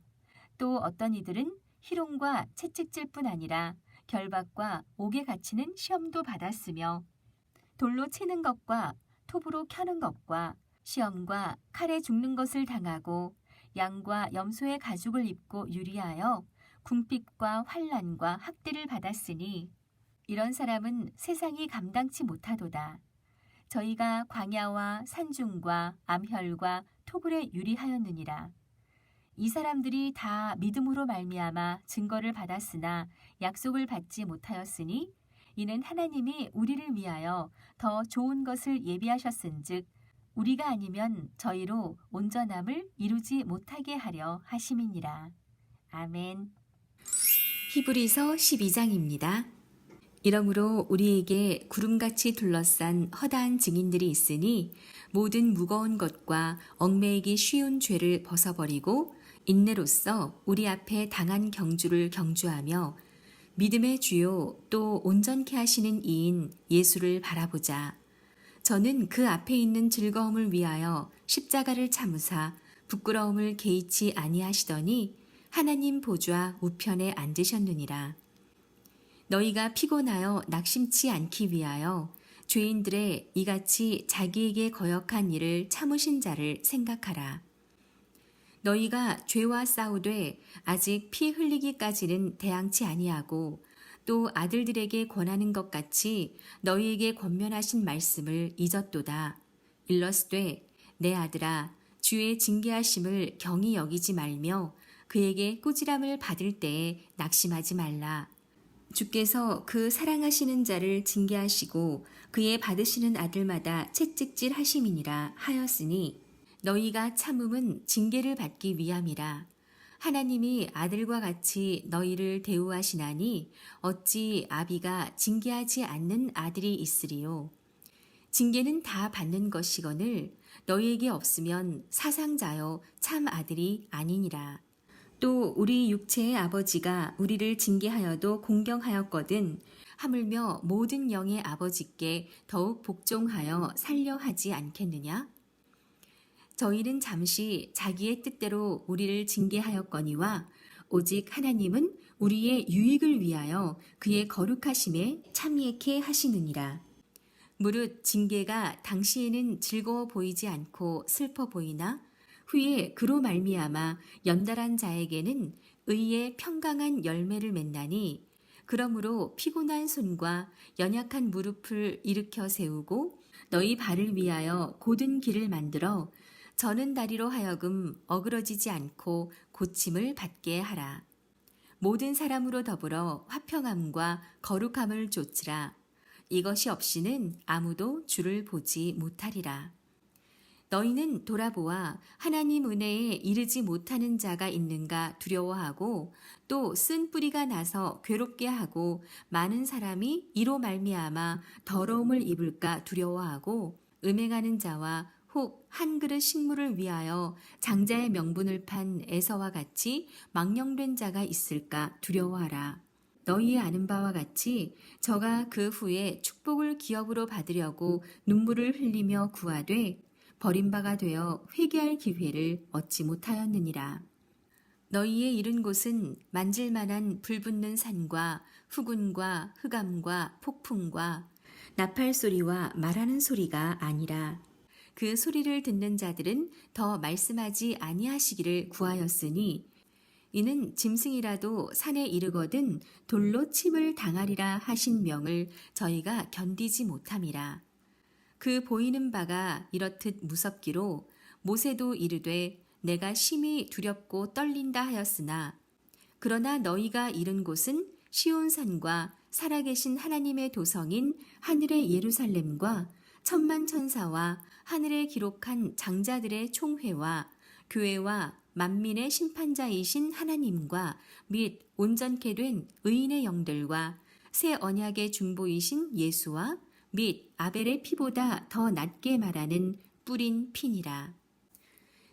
또 어떤 이들은 희롱과 채찍질뿐 아니라 결박과 옥에 갇히는 시험도 받았으며 돌로 치는 것과 톱으로 켜는 것과 시험과 칼에 죽는 것을 당하고 양과 염소의 가죽을 입고 유리하여 궁핍과 환난과 학대를 받았으니 이런 사람은 세상이 감당치 못하도다. 저희가 광야와 산중과 암혈과 토굴에 유리하였느니라. 이 사람들이 다 믿음으로 말미암아 증거를 받았으나 약속을 받지 못하였으니 이는 하나님이 우리를 위하여 더 좋은 것을 예비하셨은즉 우리가 아니면 저희로 온전함을 이루지 못하게 하려 하심이니라. 아멘. 히브리서 12장입니다. 이러므로 우리에게 구름같이 둘러싼 허다한 증인들이 있으니 모든 무거운 것과 얽매이기 쉬운 죄를 벗어버리고 인내로써 우리 앞에 당한 경주를 경주하며 믿음의 주요 또 온전케 하시는 이인 예수를 바라보자. 저는 그 앞에 있는 즐거움을 위하여 십자가를 참으사 부끄러움을 개의치 아니하시더니 하나님 보좌 우편에 앉으셨느니라. 너희가 피곤하여 낙심치 않기 위하여 죄인들의 이같이 자기에게 거역한 일을 참으신 자를 생각하라. 너희가 죄와 싸우되 아직 피 흘리기까지는 대항치 아니하고 또 아들들에게 권하는 것 같이 너희에게 권면하신 말씀을 잊었도다. 일러스되 내 아들아 주의 징계하심을 경히 여기지 말며 그에게 꾸지람을 받을 때에 낙심하지 말라. 주께서 그 사랑하시는 자를 징계하시고 그의 받으시는 아들마다 채찍질 하심이니라 하였으니 너희가 참음은 징계를 받기 위함이라. 하나님이 아들과 같이 너희를 대우하시나니 어찌 아비가 징계하지 않는 아들이 있으리요. 징계는 다 받는 것이거늘 너희에게 없으면 사상자여 참 아들이 아니니라. 또 우리 육체의 아버지가 우리를 징계하여도 공경하였거든 하물며 모든 영의 아버지께 더욱 복종하여 살려 하지 않겠느냐? 저희는 잠시 자기의 뜻대로 우리를 징계하였거니와 오직 하나님은 우리의 유익을 위하여 그의 거룩하심에 참여케 하시느니라. 무릇 징계가 당시에는 즐거워 보이지 않고 슬퍼 보이나 후에 그로 말미암아 연달한 자에게는 의의 평강한 열매를 맺나니 그러므로 피곤한 손과 연약한 무릎을 일으켜 세우고 너희 발을 위하여 곧은 길을 만들어 저는 다리로 하여금 어그러지지 않고 고침을 받게 하라. 모든 사람으로 더불어 화평함과 거룩함을 좇으라. 이것이 없이는 아무도 주를 보지 못하리라. 너희는 돌아보아 하나님 은혜에 이르지 못하는 자가 있는가 두려워하고 또 쓴 뿌리가 나서 괴롭게 하고 많은 사람이 이로 말미암아 더러움을 입을까 두려워하고 음행하는 자와 혹 한 그릇 식물을 위하여 장자의 명분을 판 에서와 같이 망령된 자가 있을까 두려워하라. 너희의 아는 바와 같이 저가 그 후에 축복을 기업으로 받으려고 눈물을 흘리며 구하되 버림바가 되어 회개할 기회를 얻지 못하였느니라. 너희의 이른 곳은 만질만한 불붙는 산과 후군과 흑암과 폭풍과 나팔 소리와 말하는 소리가 아니라 그 소리를 듣는 자들은 더 말씀하지 아니하시기를 구하였으니 이는 짐승이라도 산에 이르거든 돌로 침을 당하리라 하신 명을 저희가 견디지 못함이라. 그 보이는 바가 이렇듯 무섭기로 모세도 이르되 내가 심히 두렵고 떨린다 하였으나 그러나 너희가 이른 곳은 시온산과 살아계신 하나님의 도성인 하늘의 예루살렘과 천만 천사와 하늘에 기록한 장자들의 총회와 교회와 만민의 심판자이신 하나님과 및 온전케 된 의인의 영들과 새 언약의 중보이신 예수와 및 아벨의 피보다 더 낫게 말하는 뿌린 피니라.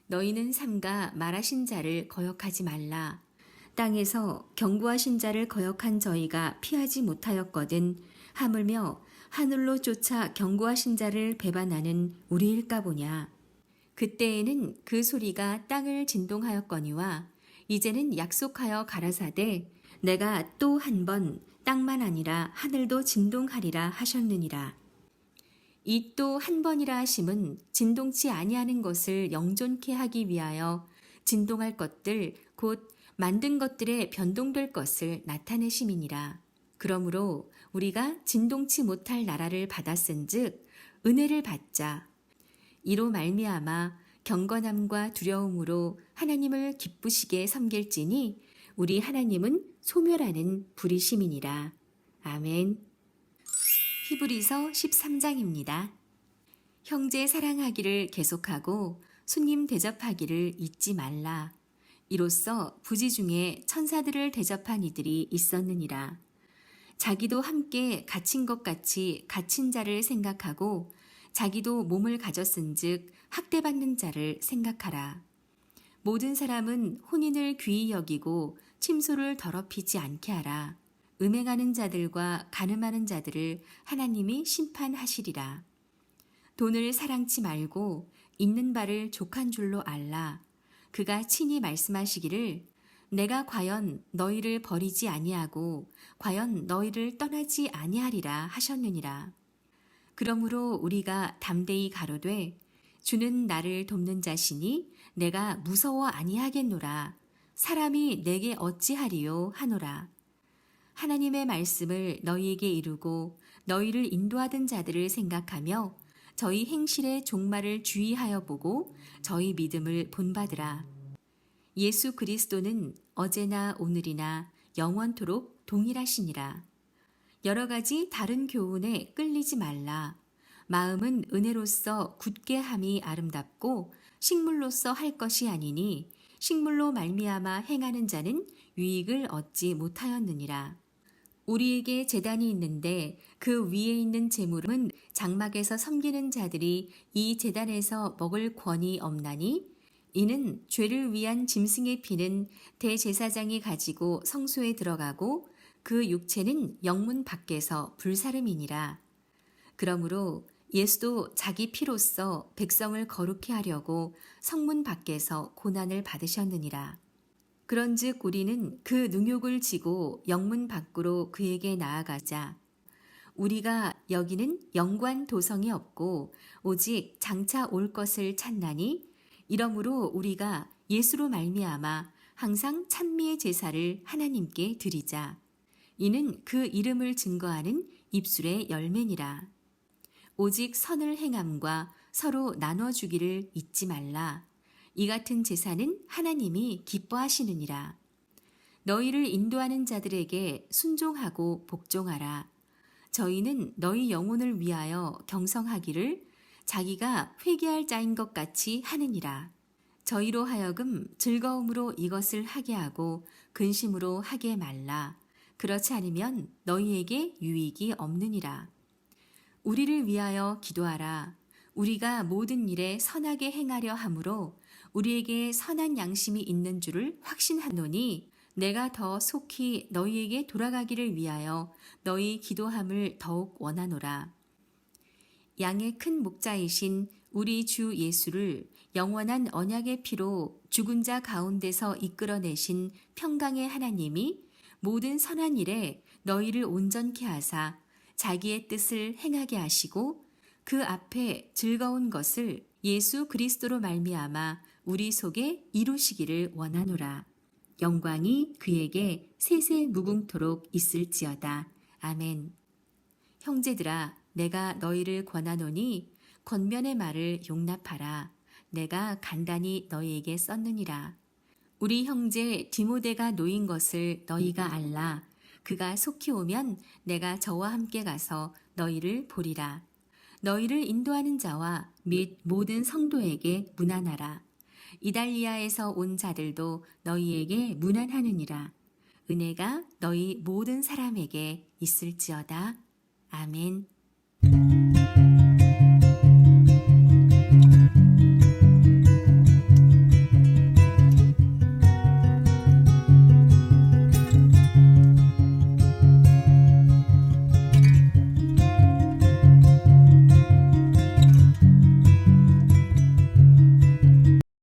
너희는 삼가 말하신 자를 거역하지 말라. 땅에서 경고하신 자를 거역한 저희가 피하지 못하였거든 하물며 하늘로 쫓아 경고하신 자를 배반하는 우리일까 보냐. 그때에는 그 소리가 땅을 진동하였거니와 이제는 약속하여 가라사대 내가 또 한 번 땅만 아니라 하늘도 진동하리라 하셨느니라. 이 또 한 번이라 하심은 진동치 아니하는 것을 영존케 하기 위하여 진동할 것들 곧 만든 것들에 변동될 것을 나타내심이니라. 그러므로 우리가 진동치 못할 나라를 받았은즉 은혜를 받자. 이로 말미암아 경건함과 두려움으로 하나님을 기쁘시게 섬길지니 우리 하나님은 소멸하는 불이심이니라. 아멘. 히브리서 13장입니다. 형제 사랑하기를 계속하고 손님 대접하기를 잊지 말라. 이로써 부지 중에 천사들을 대접한 이들이 있었느니라. 자기도 함께 갇힌 것 같이 갇힌 자를 생각하고 자기도 몸을 가졌은즉 학대받는 자를 생각하라. 모든 사람은 혼인을 귀히 여기고 침소를 더럽히지 않게 하라. 음행하는 자들과 간음하는 자들을 하나님이 심판하시리라. 돈을 사랑치 말고 있는 바를 족한 줄로 알라. 그가 친히 말씀하시기를 내가 과연 너희를 버리지 아니하고 과연 너희를 떠나지 아니하리라 하셨느니라. 그러므로 우리가 담대히 가로되 주는 나를 돕는 자시니 내가 무서워 아니하겠노라. 사람이 내게 어찌하리요 하노라. 하나님의 말씀을 너희에게 이루고 너희를 인도하던 자들을 생각하며 저희 행실의 종말을 주의하여 보고 저희 믿음을 본받으라. 예수 그리스도는 어제나 오늘이나 영원토록 동일하시니라. 여러 가지 다른 교훈에 끌리지 말라. 마음은 은혜로서 굳게 함이 아름답고 식물로서 할 것이 아니니 식물로 말미암아 행하는 자는 유익을 얻지 못하였느니라. 우리에게 제단이 있는데 그 위에 있는 제물은 장막에서 섬기는 자들이 이 제단에서 먹을 권이 없나니 이는 죄를 위한 짐승의 피는 대제사장이 가지고 성소에 들어가고 그 육체는 영문 밖에서 불사름이니라. 그러므로 예수도 자기 피로써 백성을 거룩히 하려고 성문 밖에서 고난을 받으셨느니라. 그런즉 우리는 그 능욕을 지고 영문 밖으로 그에게 나아가자. 우리가 여기는 영관 도성이 없고 오직 장차 올 것을 찾나니 이러므로 우리가 예수로 말미암아 항상 찬미의 제사를 하나님께 드리자. 이는 그 이름을 증거하는 입술의 열매니라. 오직 선을 행함과 서로 나눠주기를 잊지 말라. 이 같은 제사는 하나님이 기뻐하시느니라. 너희를 인도하는 자들에게 순종하고 복종하라. 저희는 너희 영혼을 위하여 경성하기를 자기가 회개할 자인 것 같이 하느니라. 저희로 하여금 즐거움으로 이것을 하게 하고 근심으로 하게 말라. 그렇지 않으면 너희에게 유익이 없느니라. 우리를 위하여 기도하라. 우리가 모든 일에 선하게 행하려 함으로 우리에게 선한 양심이 있는 줄을 확신하노니 내가 더 속히 너희에게 돌아가기를 위하여 너희 기도함을 더욱 원하노라. 양의 큰 목자이신 우리 주 예수를 영원한 언약의 피로 죽은 자 가운데서 이끌어내신 평강의 하나님이 모든 선한 일에 너희를 온전케 하사 자기의 뜻을 행하게 하시고 그 앞에 즐거운 것을 예수 그리스도로 말미암아 우리 속에 이루시기를 원하노라. 영광이 그에게 세세 무궁토록 있을지어다. 아멘. 형제들아, 내가 너희를 권하노니 권면의 말을 용납하라. 내가 간단히 너희에게 썼느니라. 우리 형제 디모데가 놓인 것을 너희가 알라. 그가 속히 오면 내가 저와 함께 가서 너희를 보리라. 너희를 인도하는 자와 및 모든 성도에게 문안하라. 이달리아에서 온 자들도 너희에게 문안하느니라. 은혜가 너희 모든 사람에게 있을지어다. 아멘.